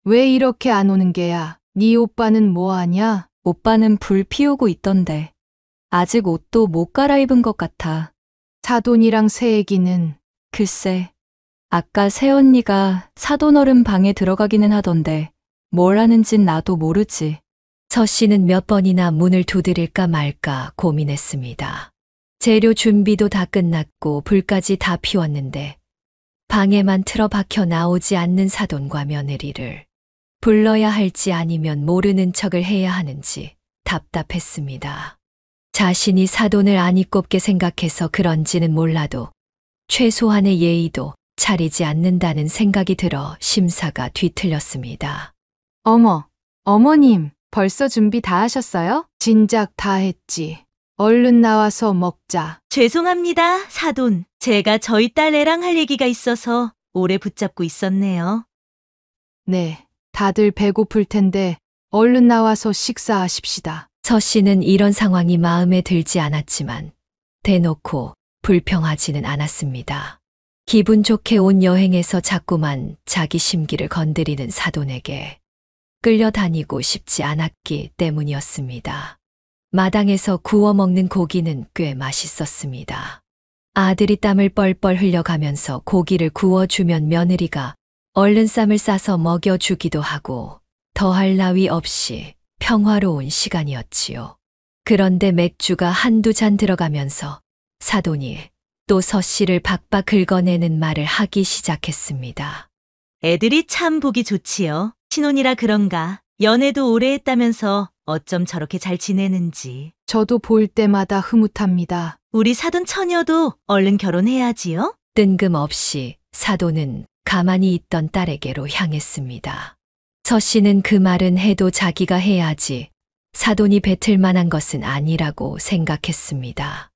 왜 이렇게 안 오는 게야? 네 오빠는 뭐 하냐? 오빠는 불 피우고 있던데. 아직 옷도 못 갈아입은 것 같아. 사돈이랑 새애기는. 글쎄, 아까 새언니가 사돈어른 방에 들어가기는 하던데 뭘 하는진 나도 모르지. 서 씨는 몇 번이나 문을 두드릴까 말까 고민했습니다. 재료 준비도 다 끝났고 불까지 다 피웠는데 방에만 틀어박혀 나오지 않는 사돈과 며느리를 불러야 할지 아니면 모르는 척을 해야 하는지 답답했습니다. 자신이 사돈을 아니 꼽게 생각해서 그런지는 몰라도 최소한의 예의도 차리지 않는다는 생각이 들어 심사가 뒤틀렸습니다. 어머, 어머님, 벌써 준비 다 하셨어요? 진작 다 했지. 얼른 나와서 먹자. 죄송합니다, 사돈. 제가 저희 딸애랑 할 얘기가 있어서 오래 붙잡고 있었네요. 네, 다들 배고플 텐데 얼른 나와서 식사하십시다. 서 씨는 이런 상황이 마음에 들지 않았지만 대놓고 불평하지는 않았습니다. 기분 좋게 온 여행에서 자꾸만 자기 심기를 건드리는 사돈에게 끌려다니고 싶지 않았기 때문이었습니다. 마당에서 구워 먹는 고기는 꽤 맛있었습니다. 아들이 땀을 뻘뻘 흘려가면서 고기를 구워주면 며느리가 얼른 쌈을 싸서 먹여주기도 하고 더할 나위 없이 평화로운 시간이었지요. 그런데 맥주가 한두 잔 들어가면서 사돈이 또 서 씨를 박박 긁어내는 말을 하기 시작했습니다. 애들이 참 보기 좋지요. 신혼이라 그런가. 연애도 오래 했다면서 어쩜 저렇게 잘 지내는지. 저도 볼 때마다 흐뭇합니다. 우리 사돈 처녀도 얼른 결혼해야지요. 뜬금없이 사돈은 가만히 있던 딸에게로 향했습니다. 서 씨는 그 말은 해도 자기가 해야지 사돈이 뱉을 만한 것은 아니라고 생각했습니다.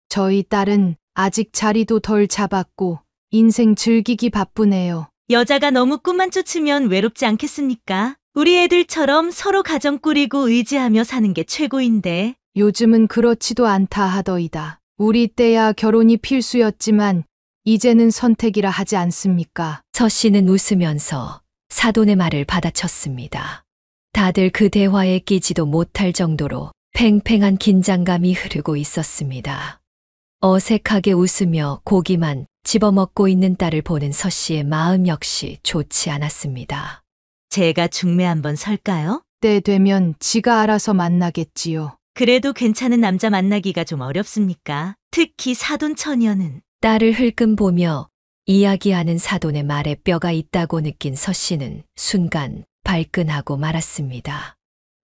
저희 딸은 아직 자리도 덜 잡았고 인생 즐기기 바쁘네요. 여자가 너무 꿈만 쫓으면 외롭지 않겠습니까? 우리 애들처럼 서로 가정 꾸리고 의지하며 사는 게 최고인데. 요즘은 그렇지도 않다 하더이다. 우리 때야 결혼이 필수였지만 이제는 선택이라 하지 않습니까? 서 씨는 웃으면서 사돈의 말을 받아쳤습니다. 다들 그 대화에 끼지도 못할 정도로 팽팽한 긴장감이 흐르고 있었습니다. 어색하게 웃으며 고기만 집어먹고 있는 딸을 보는 서 씨의 마음 역시 좋지 않았습니다. 제가 중매 한번 설까요? 때 되면 지가 알아서 만나겠지요. 그래도 괜찮은 남자 만나기가 좀 어렵습니까? 특히 사돈 처녀는. 딸을 흘끔 보며 이야기하는 사돈의 말에 뼈가 있다고 느낀 서 씨는 순간 발끈하고 말았습니다.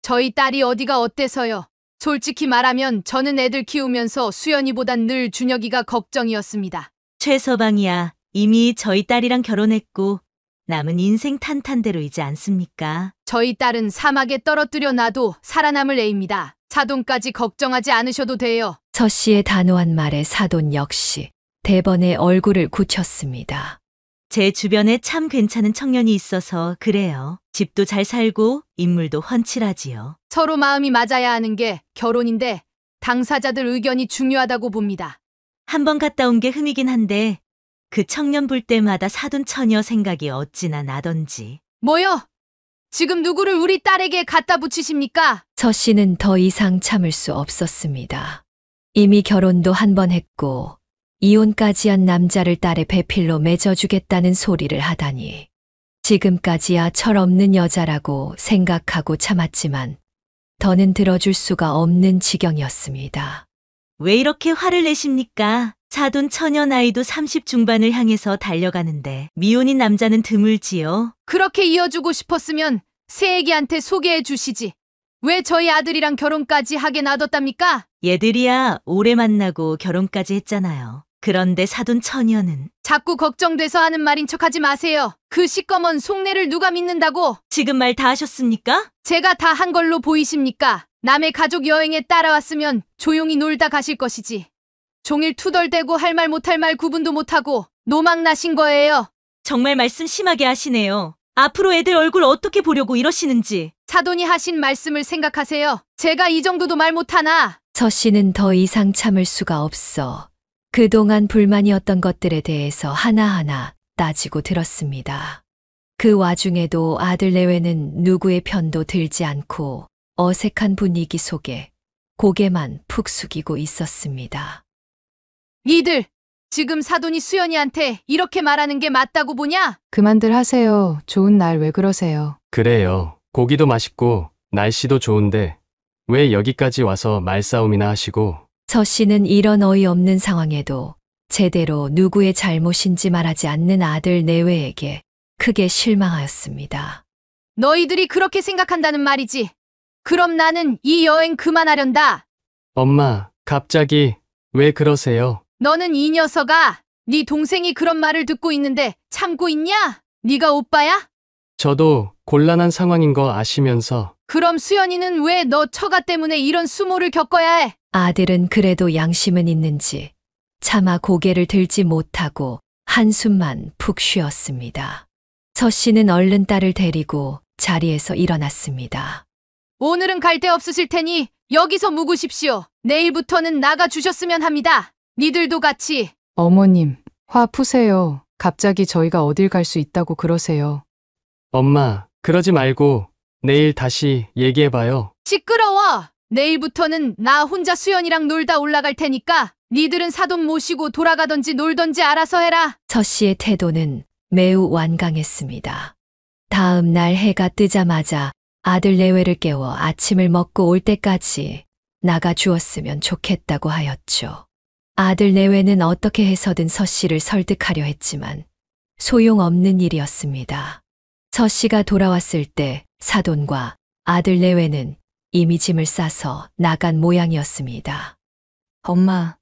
저희 딸이 어디가 어때서요? 솔직히 말하면 저는 애들 키우면서 수연이보단 늘 준혁이가 걱정이었습니다. 최서방이야, 이미 저희 딸이랑 결혼했고 남은 인생 탄탄대로이지 않습니까? 저희 딸은 사막에 떨어뜨려 놔도 살아남을 애입니다. 사돈까지 걱정하지 않으셔도 돼요. 서 씨의 단호한 말에 사돈 역시 대번에 얼굴을 굳혔습니다. 제 주변에 참 괜찮은 청년이 있어서 그래요. 집도 잘 살고 인물도 훤칠하지요. 서로 마음이 맞아야 하는 게 결혼인데 당사자들 의견이 중요하다고 봅니다. 한번 갔다 온 게 흠이긴 한데 그 청년 볼 때마다 사돈 처녀 생각이 어찌나 나던지. 뭐요? 지금 누구를 우리 딸에게 갖다 붙이십니까? 서 씨는 더 이상 참을 수 없었습니다. 이미 결혼도 한 번 했고 이혼까지 한 남자를 딸의 배필로 맺어주겠다는 소리를 하다니. 지금까지야 철없는 여자라고 생각하고 참았지만 더는 들어줄 수가 없는 지경이었습니다. 왜 이렇게 화를 내십니까? 사돈 처녀 나이도 30 중반을 향해서 달려가는데 미혼인 남자는 드물지요. 그렇게 이어주고 싶었으면 새애기한테 소개해 주시지. 왜 저희 아들이랑 결혼까지 하게 놔뒀답니까? 얘들이야 오래 만나고 결혼까지 했잖아요. 그런데 사돈 처녀는 자꾸 걱정돼서 하는 말인 척하지 마세요. 그 시꺼먼 속내를 누가 믿는다고? 지금 말 다 하셨습니까? 제가 다 한 걸로 보이십니까? 남의 가족 여행에 따라왔으면 조용히 놀다 가실 것이지. 종일 투덜대고 할 말 못할 말 구분도 못하고 노망 나신 거예요. 정말 말씀 심하게 하시네요. 앞으로 애들 얼굴 어떻게 보려고 이러시는지. 사돈이 하신 말씀을 생각하세요. 제가 이 정도도 말 못하나? 서 씨는 더 이상 참을 수가 없어 그동안 불만이었던 것들에 대해서 하나하나 따지고 들었습니다. 그 와중에도 아들 내외는 누구의 편도 들지 않고 어색한 분위기 속에 고개만 푹 숙이고 있었습니다. 니들, 지금 사돈이 수연이한테 이렇게 말하는 게 맞다고 보냐? 그만들 하세요. 좋은 날 왜 그러세요? 그래요. 고기도 맛있고 날씨도 좋은데 왜 여기까지 와서 말싸움이나 하시고. 서 씨는 이런 어이없는 상황에도 제대로 누구의 잘못인지 말하지 않는 아들 내외에게 크게 실망하였습니다. 너희들이 그렇게 생각한다는 말이지. 그럼 나는 이 여행 그만하련다. 엄마, 갑자기 왜 그러세요? 너는 이 녀석아, 네 동생이 그런 말을 듣고 있는데 참고 있냐? 네가 오빠야? 저도 곤란한 상황인 거 아시면서. 그럼 수연이는 왜 너 처가 때문에 이런 수모를 겪어야 해? 아들은 그래도 양심은 있는지 차마 고개를 들지 못하고 한숨만 푹 쉬었습니다. 서 씨는 얼른 딸을 데리고 자리에서 일어났습니다. 오늘은 갈 데 없으실 테니 여기서 묵으십시오. 내일부터는 나가 주셨으면 합니다. 니들도 같이. 어머님, 화 푸세요. 갑자기 저희가 어딜 갈 수 있다고 그러세요. 엄마, 그러지 말고 내일 다시 얘기해봐요. 시끄러워. 내일부터는 나 혼자 수연이랑 놀다 올라갈 테니까 니들은 사돈 모시고 돌아가던지 놀던지 알아서 해라. 서 씨의 태도는 매우 완강했습니다. 다음 날 해가 뜨자마자 아들 내외를 깨워 아침을 먹고 올 때까지 나가 주었으면 좋겠다고 하였죠. 아들 내외는 어떻게 해서든 서 씨를 설득하려 했지만 소용없는 일이었습니다. 서 씨가 돌아왔을 때 사돈과 아들 내외는 이미 짐을 싸서 나간 모양이었습니다. 엄마,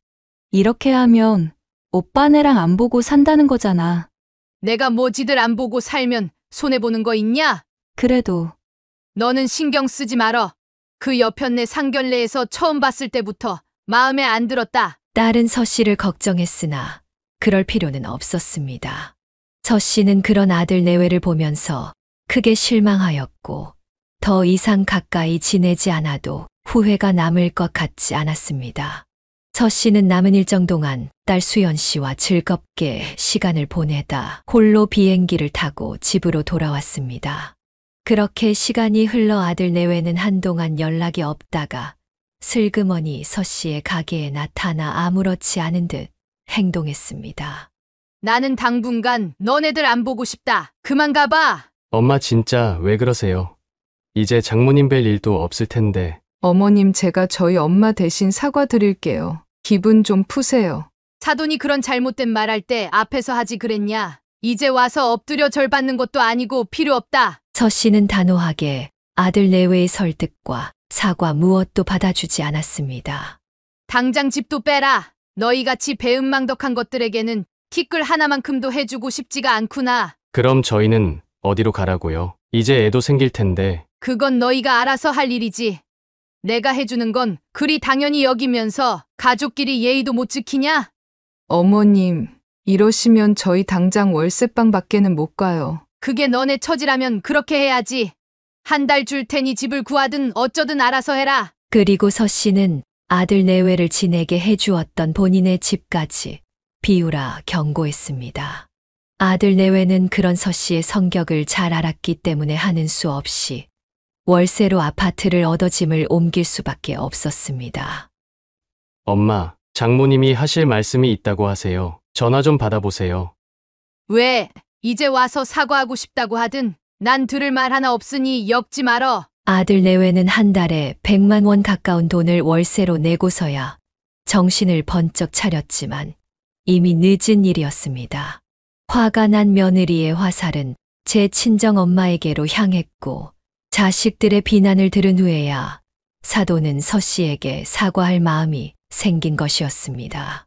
이렇게 하면 오빠네랑 안 보고 산다는 거잖아. 내가 뭐 지들 안 보고 살면 손해보는 거 있냐? 그래도 너는 신경 쓰지 말어. 그 여편네 상견례에서 처음 봤을 때부터 마음에 안 들었다. 딸은 서 씨를 걱정했으나 그럴 필요는 없었습니다. 서 씨는 그런 아들 내외를 보면서 크게 실망하였고 더 이상 가까이 지내지 않아도 후회가 남을 것 같지 않았습니다. 서 씨는 남은 일정 동안 딸 수연 씨와 즐겁게 시간을 보내다 홀로 비행기를 타고 집으로 돌아왔습니다. 그렇게 시간이 흘러 아들 내외는 한동안 연락이 없다가 슬그머니 서 씨의 가게에 나타나 아무렇지 않은 듯 행동했습니다. 나는 당분간 너네들 안 보고 싶다. 그만 가봐. 엄마 진짜 왜 그러세요? 이제 장모님 뵐 일도 없을 텐데. 어머님, 제가 저희 엄마 대신 사과드릴게요. 기분 좀 푸세요. 사돈이 그런 잘못된 말할 때 앞에서 하지 그랬냐? 이제 와서 엎드려 절 받는 것도 아니고 필요 없다. 서 씨는 단호하게 아들 내외의 설득과 사과 무엇도 받아주지 않았습니다. 당장 집도 빼라. 너희같이 배은망덕한 것들에게는 티끌 하나만큼도 해주고 싶지가 않구나. 그럼 저희는 어디로 가라고요? 이제 애도 생길 텐데. 그건 너희가 알아서 할 일이지. 내가 해주는 건 그리 당연히 여기면서 가족끼리 예의도 못 지키냐? 어머님, 이러시면 저희 당장 월세방 밖에는 못 가요. 그게 너네 처지라면 그렇게 해야지. 한 달 줄 테니 집을 구하든 어쩌든 알아서 해라. 그리고 서 씨는 아들 내외를 지내게 해주었던 본인의 집까지 비우라 경고했습니다. 아들 내외는 그런 서 씨의 성격을 잘 알았기 때문에 하는 수 없이 월세로 아파트를 얻어 짐을 옮길 수밖에 없었습니다. 엄마, 장모님이 하실 말씀이 있다고 하세요. 전화 좀 받아보세요. 왜? 이제 와서 사과하고 싶다고 하든 난 들을 말 하나 없으니 엮지 말어. 아들 내외는 한 달에 100만 원 가까운 돈을 월세로 내고서야 정신을 번쩍 차렸지만 이미 늦은 일이었습니다. 화가 난 며느리의 화살은 제 친정 엄마에게로 향했고 자식들의 비난을 들은 후에야 사돈은 서 씨에게 사과할 마음이 생긴 것이었습니다.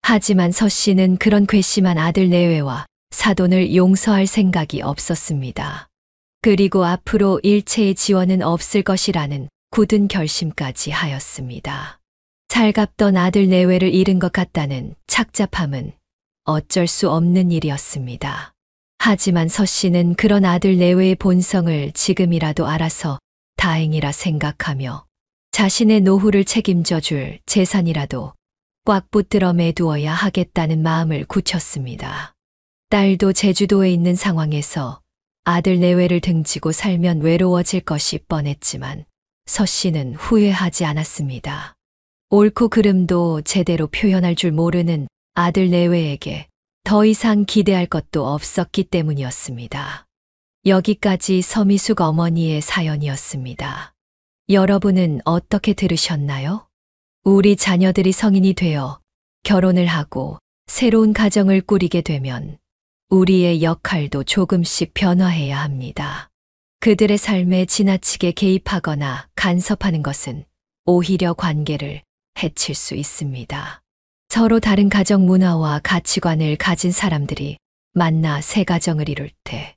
하지만 서 씨는 그런 괘씸한 아들 내외와 사돈을 용서할 생각이 없었습니다. 그리고 앞으로 일체의 지원은 없을 것이라는 굳은 결심까지 하였습니다. 살갑던 아들 내외를 잃은 것 같다는 착잡함은 어쩔 수 없는 일이었습니다. 하지만 서 씨는 그런 아들 내외의 본성을 지금이라도 알아서 다행이라 생각하며 자신의 노후를 책임져 줄 재산이라도 꽉 붙들어 매두어야 하겠다는 마음을 굳혔습니다. 딸도 제주도에 있는 상황에서 아들 내외를 등지고 살면 외로워질 것이 뻔했지만 서 씨는 후회하지 않았습니다. 옳고 그름도 제대로 표현할 줄 모르는 아들 내외에게 더 이상 기대할 것도 없었기 때문이었습니다. 여기까지 서미숙 어머니의 사연이었습니다. 여러분은 어떻게 들으셨나요? 우리 자녀들이 성인이 되어 결혼을 하고 새로운 가정을 꾸리게 되면 우리의 역할도 조금씩 변화해야 합니다. 그들의 삶에 지나치게 개입하거나 간섭하는 것은 오히려 관계를 해칠 수 있습니다. 서로 다른 가정 문화와 가치관을 가진 사람들이 만나 새 가정을 이룰 때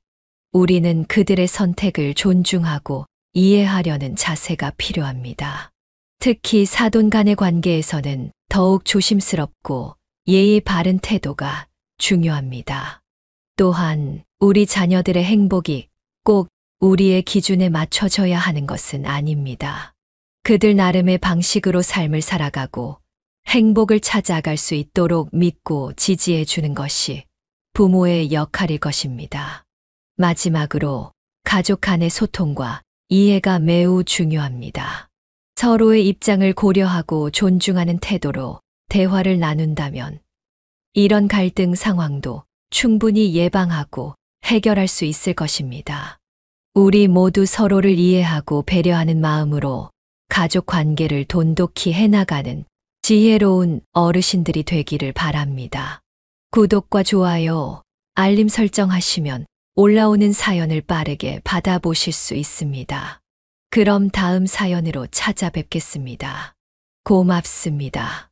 우리는 그들의 선택을 존중하고 이해하려는 자세가 필요합니다. 특히 사돈 간의 관계에서는 더욱 조심스럽고 예의 바른 태도가 중요합니다. 또한 우리 자녀들의 행복이 꼭 우리의 기준에 맞춰져야 하는 것은 아닙니다. 그들 나름의 방식으로 삶을 살아가고 행복을 찾아갈 수 있도록 믿고 지지해 주는 것이 부모의 역할일 것입니다. 마지막으로 가족 간의 소통과 이해가 매우 중요합니다. 서로의 입장을 고려하고 존중하는 태도로 대화를 나눈다면 이런 갈등 상황도 충분히 예방하고 해결할 수 있을 것입니다. 우리 모두 서로를 이해하고 배려하는 마음으로 가족 관계를 돈독히 해나가는 지혜로운 어르신들이 되기를 바랍니다. 구독과 좋아요, 알림 설정하시면 올라오는 사연을 빠르게 받아보실 수 있습니다. 그럼 다음 사연으로 찾아뵙겠습니다. 고맙습니다.